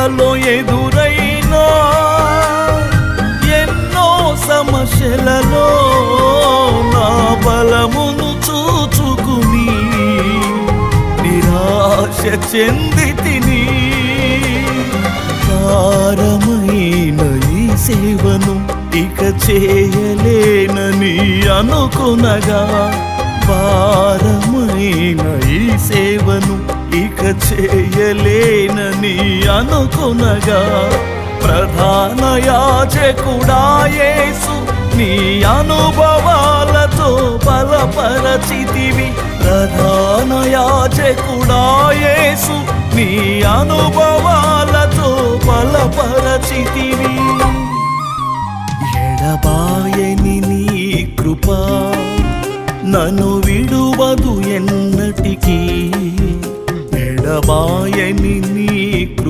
సేవలో ఎదురైనా ఎన్నో సమస్యలలో నా బలమును చూచుకుని నిరాశ చెందితిని. భారమైన ఈ సేవను ఇక చేయలేనని అనుకునగా, భారమైన ఈ సేవను ఇక చేయలేనని అనుకునగా, ప్రధాన యాజకుడా యేసు నీ అనుభవాలతో బలపరచితివి. ప్రధాన యాజకుడా యేసు నీ అనుభవాలతో బలపరచితివి. ఎడబాయని నీ కృప నన్ను విడువదు ఎన్నటికీ. ఎడబాయని నీ